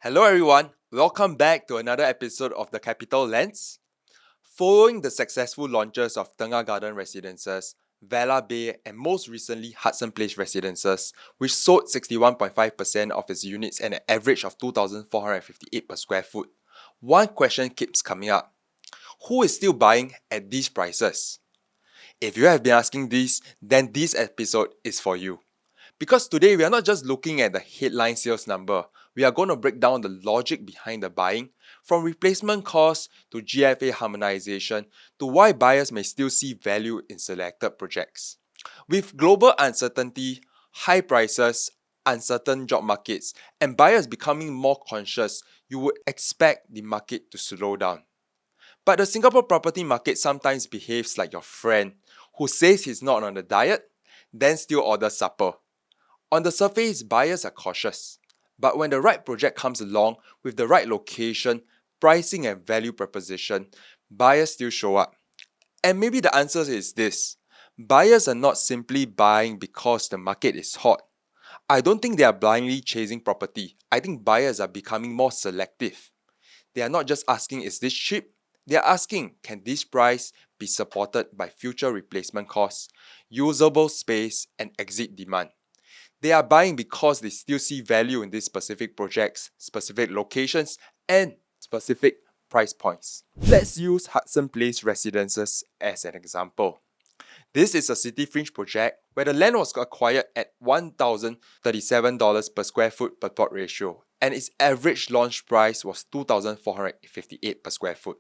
Hello everyone, welcome back to another episode of The Capital Lens. Following the successful launches of Tengah Garden Residences, Vela Bay and most recently Hudson Place Residences, which sold 61.5% of its units at an average of 2,458 per square foot, one question keeps coming up. Who is still buying at these prices? If you have been asking this, then this episode is for you. Because today we are not just looking at the headline sales number, we are going to break down the logic behind the buying, from replacement costs to GFA harmonization to why buyers may still see value in selected projects. With global uncertainty, high prices, uncertain job markets, and buyers becoming more conscious, you would expect the market to slow down. But the Singapore property market sometimes behaves like your friend who says he's not on a diet, then still orders supper. On the surface, buyers are cautious, but when the right project comes along with the right location, pricing and value proposition, buyers still show up. And maybe the answer is this: buyers are not simply buying because the market is hot. I don't think they are blindly chasing property. I think buyers are becoming more selective. They are not just asking, is this cheap? They are asking, can this price be supported by future replacement costs, usable space, and exit demand? They are buying because they still see value in these specific projects, specific locations, and specific price points. Let's use Hudson Place Residences as an example. This is a city fringe project where the land was acquired at $1,037 per square foot per plot ratio, and its average launch price was $2,458 per square foot.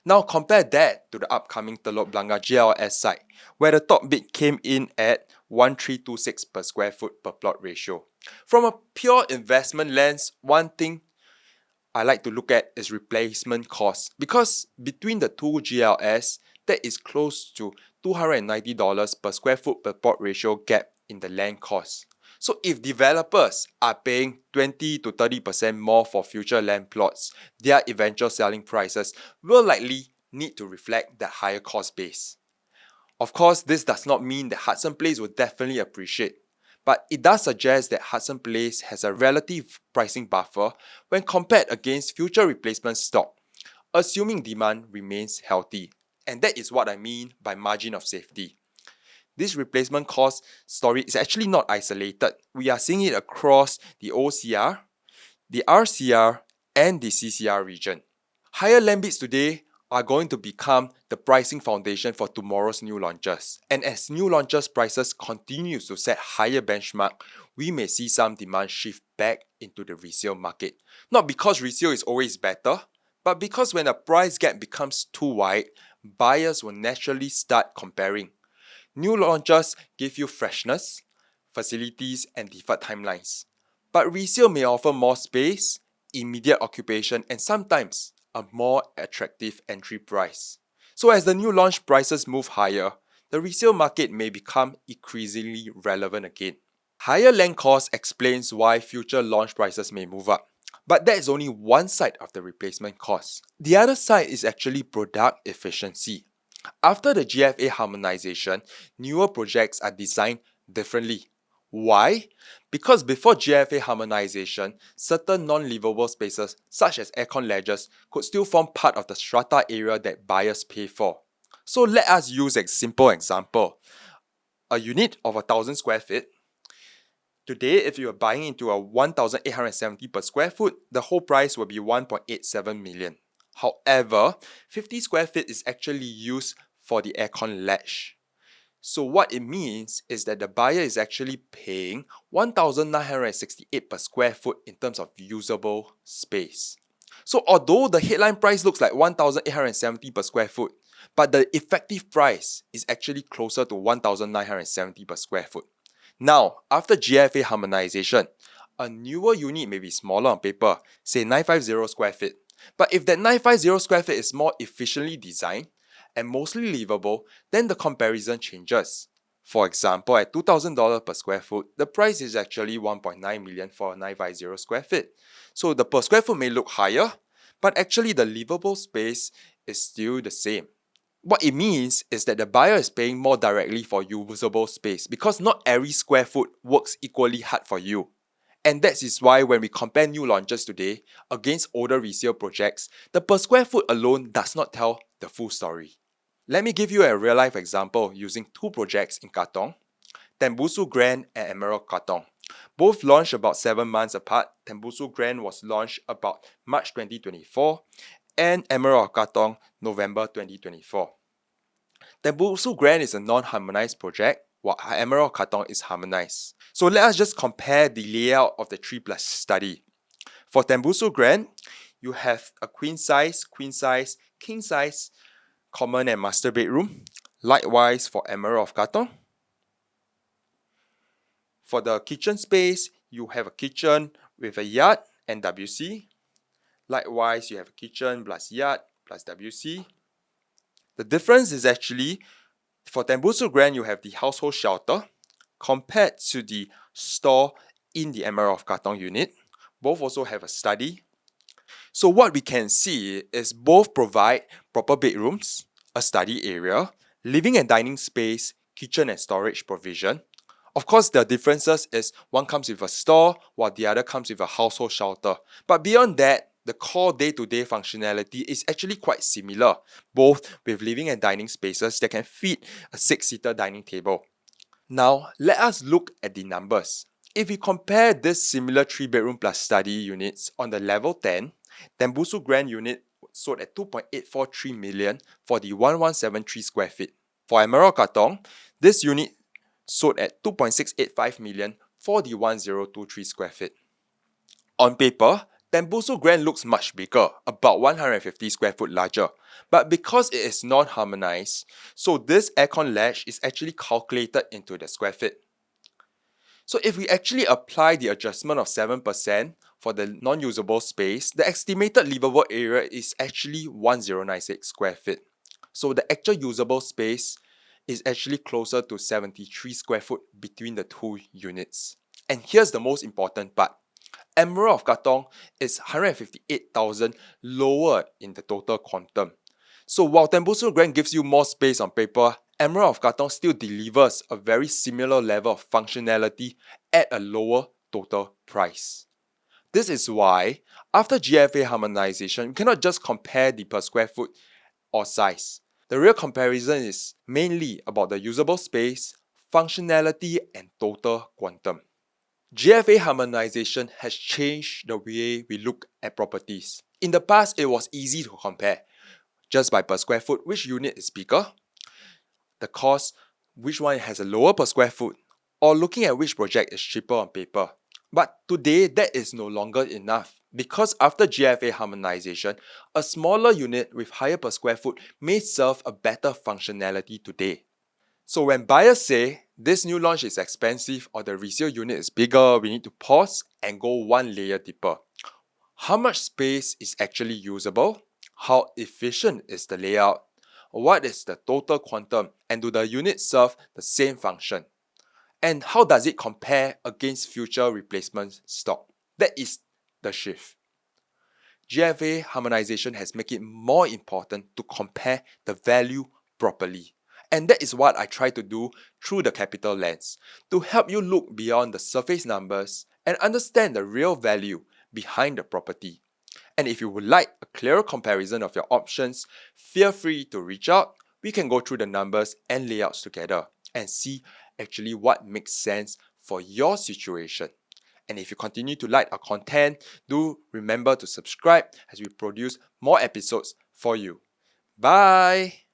Now compare that to the upcoming Telok Blangah GLS site, where the top bid came in at 1,326 per square foot per plot ratio. From a pure investment lens, one thing I like to look at is replacement cost, because between the two GLS, that is close to $290 per square foot per plot ratio gap in the land cost. So if developers are paying 20 to 30% more for future land plots, their eventual selling prices will likely need to reflect that higher cost base. Of course, this does not mean that Hudson Place will definitely appreciate, but it does suggest that Hudson Place has a relative pricing buffer when compared against future replacement stock, assuming demand remains healthy. And that is what I mean by margin of safety. This replacement cost story is actually not isolated. We are seeing it across the OCR, the RCR, and the CCR region. Higher land bids today are going to become the pricing foundation for tomorrow's new launches. And as new launches prices continue to set higher benchmark, we may see some demand shift back into the resale market. Not because resale is always better, but because when the price gap becomes too wide, buyers will naturally start comparing. New launches give you freshness, facilities, and deferred timelines. But resale may offer more space, immediate occupation, and sometimes a more attractive entry price. So as the new launch prices move higher, the resale market may become increasingly relevant again. Higher land costs explains why future launch prices may move up. But that is only one side of the replacement cost. The other side is actually product efficiency. After the GFA harmonization, newer projects are designed differently. Why? Because before GFA harmonization, certain non-livable spaces such as aircon ledges could still form part of the strata area that buyers pay for. So let us use a simple example. A unit of 1,000 square feet. Today, if you are buying into a 1,870 per square foot, the whole price will be 1.87 million. However, 50 square feet is actually used for the aircon ledge. So what it means is that the buyer is actually paying 1,968 per square foot in terms of usable space. So although the headline price looks like 1,870 per square foot, but the effective price is actually closer to 1,970 per square foot. Now, after GFA harmonization, a newer unit may be smaller on paper, say 950 square feet. But if that 950 square feet is more efficiently designed and mostly livable, then the comparison changes. For example, at $2,000 per square foot, the price is actually 1.9 million for a 950 square feet. So the per square foot may look higher, but actually the livable space is still the same. What it means is that the buyer is paying more directly for usable space because not every square foot works equally hard for you. And that is why when we compare new launches today against older resale projects, the per square foot alone does not tell the full story. Let me give you a real life example using two projects in Katong, Tembusu Grand and Emerald Katong. Both launched about 7 months apart. Tembusu Grand was launched about March 2024 and Emerald Katong November 2024. Tembusu Grand is a non-harmonized project, while Emerald Katong is harmonized. So let us just compare the layout of the 3+ study. For Tembusu Grand, you have a queen size, king size, common and master bedroom. Likewise for Emerald of Katong. For the kitchen space, you have a kitchen with a yard and WC. Likewise, you have a kitchen plus yard plus WC. The difference is actually, for Tembusu Grand, you have the household shelter compared to the store in the Emerald of Katong unit. Both also have a study. So what we can see is both provide proper bedrooms, a study area, living and dining space, kitchen and storage provision. Of course, the differences is one comes with a store while the other comes with a household shelter. But beyond that, the core day-to-day functionality is actually quite similar, both with living and dining spaces that can fit a 6-seater dining table. Now, let us look at the numbers. If we compare this similar 3-bedroom plus study units on the level 10, Tembusu Grand unit sold at 2.843 million for the 1173 square feet. For Emerald Katong, this unit sold at 2.685 million for the 1023 square feet. On paper, Tembusu Grand looks much bigger, about 150 square foot larger. But because it is non-harmonized, so this aircon latch is actually calculated into the square feet. So if we actually apply the adjustment of 7% for the non-usable space, the estimated livable area is actually 1096 square feet. So the actual usable space is actually closer to 73 square foot between the two units. And here's the most important part. Emerald of Katong is 158,000 lower in the total quantum. So while Tembusu Grand gives you more space on paper, Emerald of Katong still delivers a very similar level of functionality at a lower total price. This is why, after GFA harmonization, you cannot just compare the per square foot or size. The real comparison is mainly about the usable space, functionality, and total quantum. GFA harmonization has changed the way we look at properties. In the past, it was easy to compare just by per square foot which unit is bigger, the cost, which one has a lower per square foot, or looking at which project is cheaper on paper. But today, that is no longer enough because after GFA harmonization, a smaller unit with higher per square foot may serve a better functionality today. So when buyers say this new launch is expensive or the resale unit is bigger, we need to pause and go one layer deeper. How much space is actually usable? How efficient is the layout? What is the total quantum? And do the units serve the same function? And how does it compare against future replacement stock? That is the shift. GFA harmonization has made it more important to compare the value properly. And that is what I try to do through the capital lens, to help you look beyond the surface numbers and understand the real value behind the property. And if you would like a clearer comparison of your options, feel free to reach out. We can go through the numbers and layouts together and see actually what makes sense for your situation. And if you continue to like our content, do remember to subscribe as we produce more episodes for you. Bye!